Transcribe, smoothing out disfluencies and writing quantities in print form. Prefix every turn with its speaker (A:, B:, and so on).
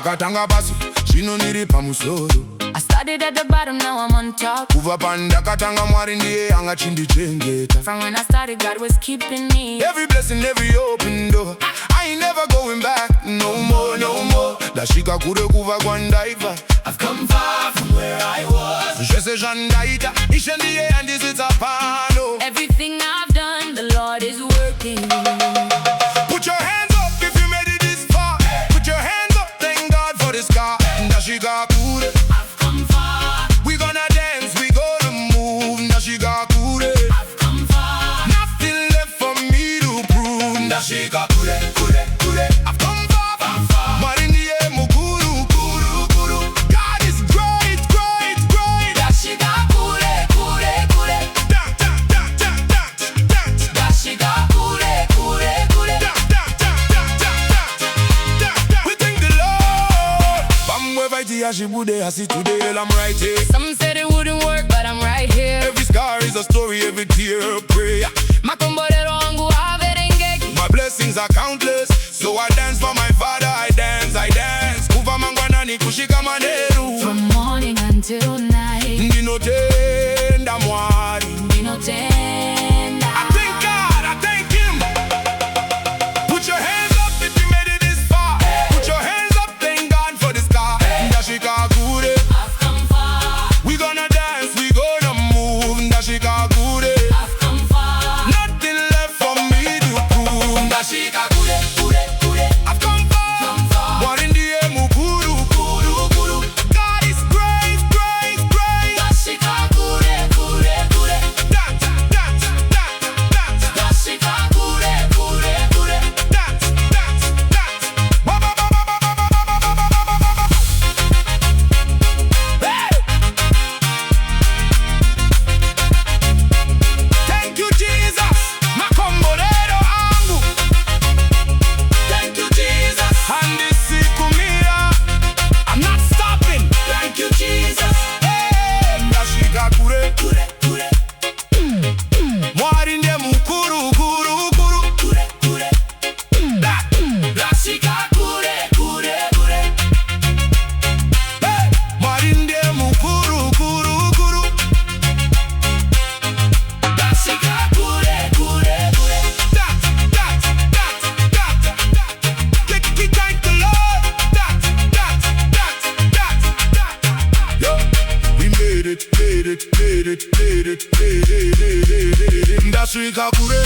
A: Ndakatanga basi, zvino ndiri pamusoro.
B: I started at the bottom, now I'm on top.
A: Kubva pandakatanga Mwari ndiye anga chindichengeta.
B: From when I started, God was keeping me.
A: Every blessing, every open door, I ain't never going back, no more, no more. Ndasvika kure kuva kwandaiva.
C: I've come far from where I was.
A: Zvese zvandaita, Ishe ndiye andisitsa pano.
B: Everything I've done, the Lord is working.
A: Put your hands up if you made it this far. Put your hands up, thank God for this car. Ndasvika kure.
C: I've come far.
A: We gonna dance, we gonna move. Ndasvika kure.
C: I've come far.
A: Nothing left for me to prove.
C: Ndasvika kure, kure, kure.
A: I've come far,
C: Come far.
A: Mwari ndiye mukuru, kuru, kuru. God is great, great, great.
C: Ndasvika kure, kure, kure.
A: Dance, dance, dance, dance, dance.
C: Ndasvika kure, kure, kure.
A: Dance, dance, dance, dance, dance, dance. We thank the Lord. Bamwe vaiti ashibude, asi today I'm right here.
B: Some said it wouldn't work, but I'm right here.
A: Every scar is a story, every tear a prayer.
B: Makomborero wangu haverengeki.
A: My blessings are countless, so I dance for my father. I dance, I dance. Kuva mangwanani kushika maneru.
B: From morning until night.
A: Ndinotenda Mwari.
B: Ndinotenda.
A: I thank God, I thank Him. Put your hands up if you made it this far. Put your hands up, thank God for this car. Ndasvika kure.
C: I've come far.
A: We gonna dance, we gonna move. Ndasvika kure.
C: I've come far.
A: Nothing left for me to prove.
C: Ndasvika kure, kure, kure.
A: I've come far.
C: Come far.
A: Mwari ndiye mukuru.
C: Kuru, kuru.
A: God is great, great, great.
C: Ndasvika kure, kure, kure.
A: Dance, dance, dance, dance.
C: Ndasvika kure, kure, kure.
A: Dance, dance, dance. Ba, ba, ba, ba, ba, ba, ba, ba, ba, ba, ba, ba, ba. Hey! Thank you, Jesus. Makomborero angu.
C: Thank you, Jesus.
A: Handisikumia. I'm not stopping.
C: Thank you, Jesus.
A: Hey! Ndasvika kure.
C: Kure, kure,
A: Mwari ndiye mukuru, kuru, kuru.
C: kure, kure. Ndasvika kure, kure, kure.
A: Hey! Mwari ndiye mukuru, kuru, kuru.
C: Ndasvika kure, kure, kure.
A: Dance, dance, dance, dance, dance. We thank the Lord. Dance, dance, dance, dance, dance. Yo, we made it, made it, made it, made it, made it, made it, made it. Ndasvika kure.